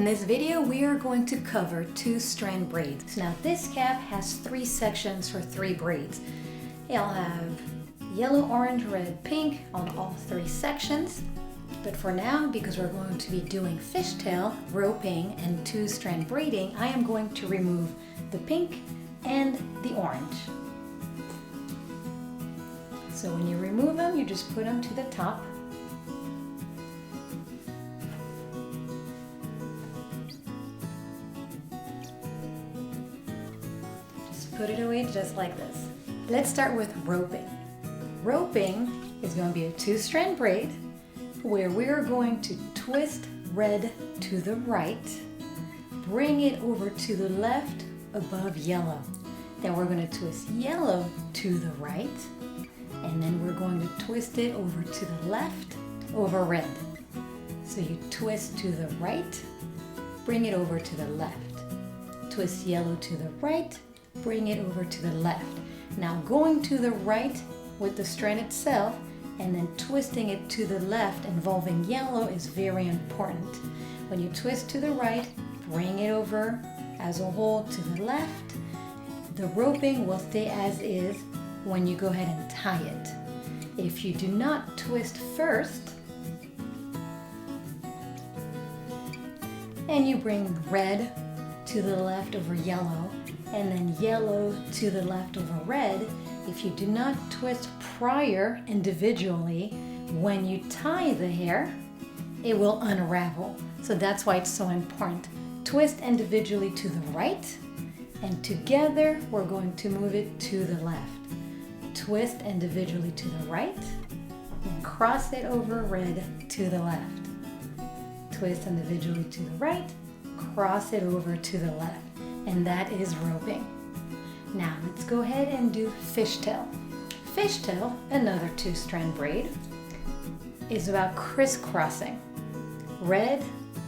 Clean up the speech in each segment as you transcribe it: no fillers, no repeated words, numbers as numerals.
this video, we are going to cover 2-strand braids. Now this cap has 3 sections for 3 braids. It'll have yellow, orange, red, pink on all 3 sections. But for now, because we're going to be doing fishtail, roping, and 2-strand braiding, I am going to remove the pink and the orange. So when you remove them, you just put them to the top. Put it away just like this. Let's start with roping. Roping is going to be a 2-strand braid where we're going to twist red to the right, bring it over to the left above yellow. Then we're going to twist yellow to the right, and then we're going to twist it over to the left over red. So you twist to the right, bring it over to the left. Twist yellow to the right, bring it over to the left. Now going to the right with the strand itself and then twisting it to the left involving yellow is very important. When you twist to the right, bring it over as a whole to the left. The roping will stay as is when you go ahead and tie it. If you do not twist first and you bring red to the left over yellow, and then yellow to the left over red, if you do not twist prior individually, when you tie the hair, it will unravel. So that's why it's so important. Twist individually to the right, and together we're going to move it to the left. Twist individually to the right, and cross it over red to the left. Twist individually to the right, cross it over to the left. And that is roping. Now let's go ahead and do fishtail. Fishtail, another 2-strand braid, is about crisscrossing. Red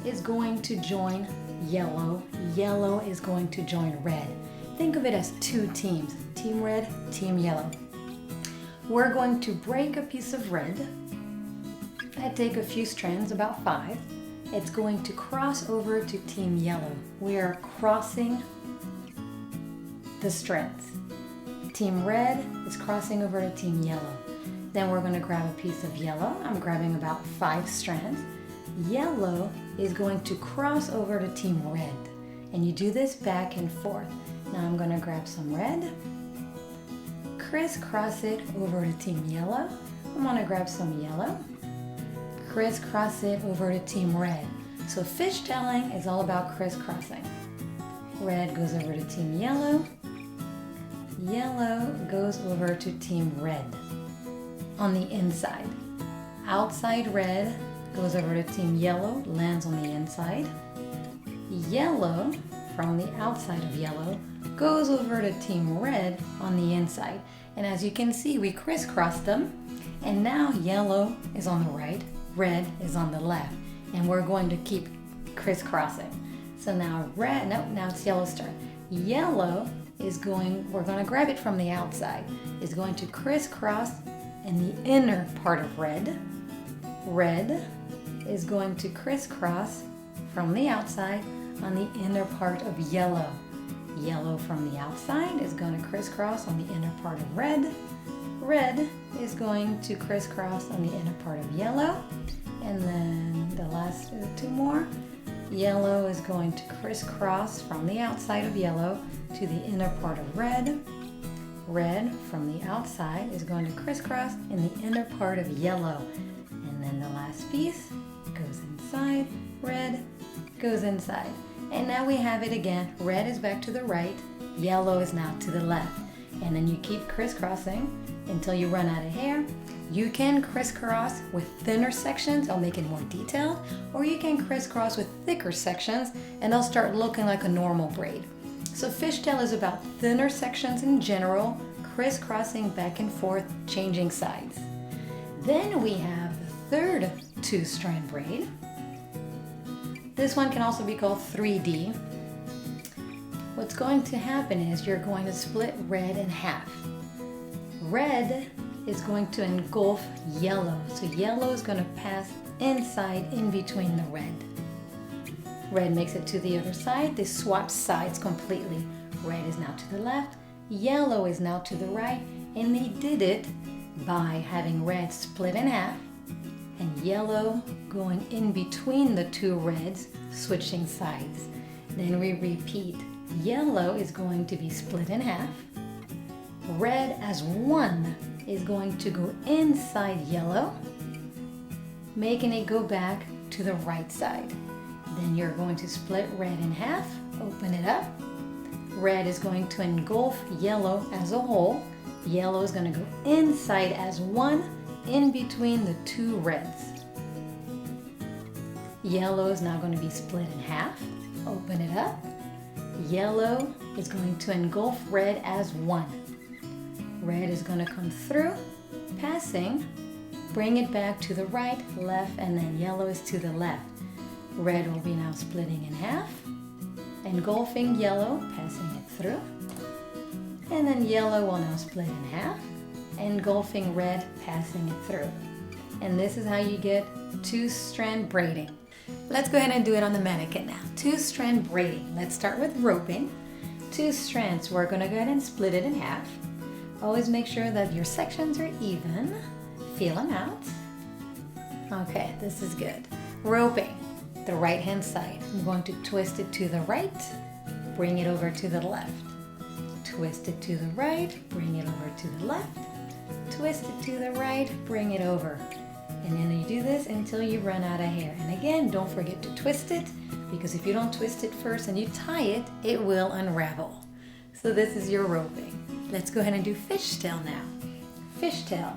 is going to join yellow, yellow is going to join red. Think of it as 2 teams, team red, team yellow. We're going to break a piece of red. I take a few strands, about 5. It's going to cross over to team yellow. We are crossing the strands. Team red is crossing over to team yellow. Then we're going to grab a piece of yellow. I'm grabbing about 5 strands. Yellow is going to cross over to team red. And you do this back and forth. Now I'm going to grab some red, crisscross it over to team yellow. I'm going to grab some yellow, crisscross it over to team red. So fishtailing is all about crisscrossing. Red goes over to team yellow. Yellow goes over to team red on the inside. Outside red goes over to team yellow, lands on the inside. Yellow from the outside of yellow goes over to team red on the inside. And as you can see, we crisscrossed them. And now yellow is on the right, red is on the left, and we're going to keep crisscrossing. So now red, no, now it's yellow's turn. Yellow is going, we're going to grab it from the outside, is going to crisscross in the inner part of red. Red is going to crisscross from the outside on the inner part of yellow. Yellow from the outside is going to crisscross on the inner part of red. Red is going to crisscross on the inner part of yellow. And then the last 2 more. Yellow is going to crisscross from the outside of yellow to the inner part of red. Red from the outside is going to crisscross in the inner part of yellow. And then the last piece goes inside, red goes inside. And now we have it again. Red is back to the right, yellow is now to the left. And then you keep crisscrossing until you run out of hair. You can crisscross with thinner sections, I'll make it more detailed, or you can crisscross with thicker sections and they'll start looking like a normal braid. So fishtail is about thinner sections in general, crisscrossing back and forth, changing sides. Then we have the third 2-strand braid. This one can also be called 3D. What's going to happen is you're going to split red in half. Red is going to engulf yellow. So yellow is going to pass inside in between the red. Red makes it to the other side. They swap sides completely. Red is now to the left, yellow is now to the right, and they did it by having red split in half and yellow going in between the two reds, switching sides. Then we repeat. Yellow is going to be split in half. Red as one is going to go inside yellow, making it go back to the right side. Then you're going to split red in half, open it up. Red is going to engulf yellow as a whole. Yellow is going to go inside as one in between the two reds. Yellow is now going to be split in half. Open it up. Yellow is going to engulf red as one. Red is going to come through, passing, bring it back to the right, left, and then yellow is to the left. Red will be now splitting in half, engulfing yellow, passing it through. And then yellow will now split in half, engulfing red, passing it through. And this is how you get two-strand braiding. Let's go ahead and do it on the mannequin now. Two-strand braiding. Let's start with roping. Two strands. We're going to go ahead and split it in half. Always make sure that your sections are even. Feel them out. Okay, this is good. Roping. The right hand side. I'm going to twist it to the right, bring it over to the left. Twist it to the right, bring it over to the left. Twist it to the right, bring it over. And then you do this until you run out of hair. And again, don't forget to twist it, because if you don't twist it first and you tie it, it will unravel. So this is your roping. Let's go ahead and do fishtail now. Fishtail.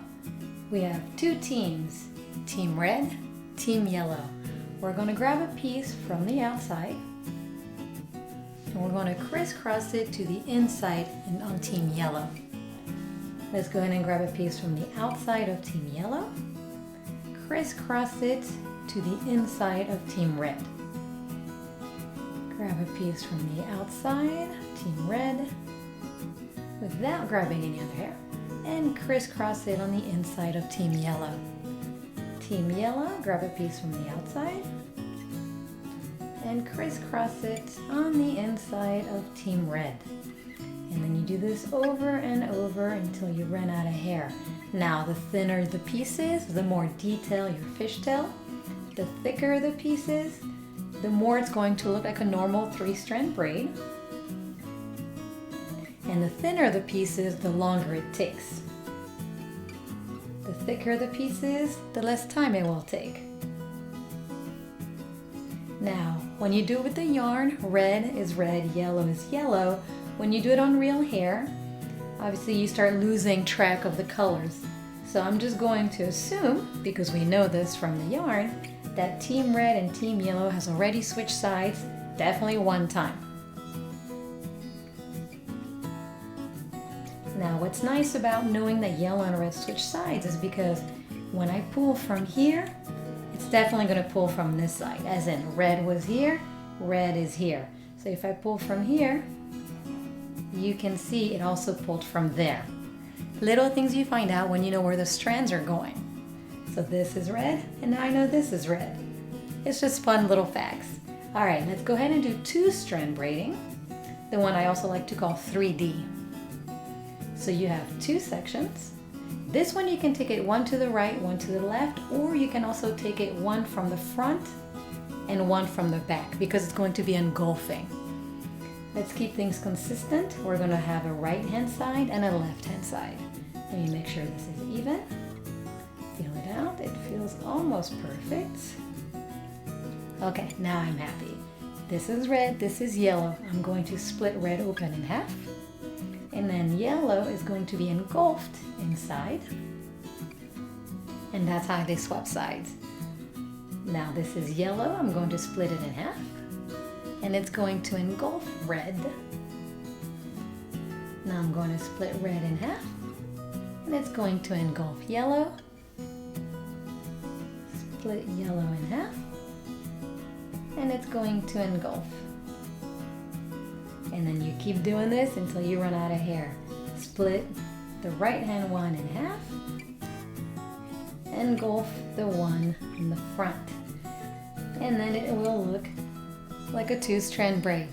We have two teams, team red, team yellow. We're going to grab a piece from the outside and we're going to crisscross it to the inside and on team yellow. Let's go ahead and grab a piece from the outside of team yellow, crisscross it to the inside of team red. Grab a piece from the outside, team red, without grabbing any other hair, and crisscross it on the inside of team yellow. Team yellow, grab a piece from the outside, and crisscross it on the inside of team red. And then you do this over and over until you run out of hair. Now, the thinner the pieces, the more detail your fishtail. The thicker the pieces, the more it's going to look like a normal 3-strand braid. And the thinner the pieces, the longer it takes. The thicker the pieces, the less time it will take. Now, when you do it with the yarn, red is red, yellow is yellow. When you do it on real hair, obviously you start losing track of the colors. So I'm just going to assume, because we know this from the yarn, that team red and team yellow has already switched sides, definitely one time. Now, what's nice about knowing that yellow and red switch sides is because when I pull from here, it's definitely going to pull from this side, as in red was here, red is here. So if I pull from here, you can see it also pulled from there. Little things you find out when you know where the strands are going. So this is red, and now I know this is red. It's just fun little facts. All right, let's go ahead and do 2-strand braiding, the one I also like to call 3D. So you have 2 sections. This one you can take it one to the right, one to the left, or you can also take it one from the front and one from the back, because it's going to be engulfing. Let's keep things consistent. We're going to have a right-hand side and a left-hand side. Let me make sure this is even. Feel it out. It feels almost perfect. Okay, now I'm happy. This is red, this is yellow. I'm going to split red open in half. And then yellow is going to be engulfed inside. And that's how they swap sides. Now this is yellow. I'm going to split it in half. And it's going to engulf red. Now I'm going to split red in half. And it's going to engulf yellow. Split yellow in half. And it's going to engulf. And then you keep doing this until you run out of hair. Split the right hand one in half. Engulf the one in the front. And then it will look like a 2-strand braid.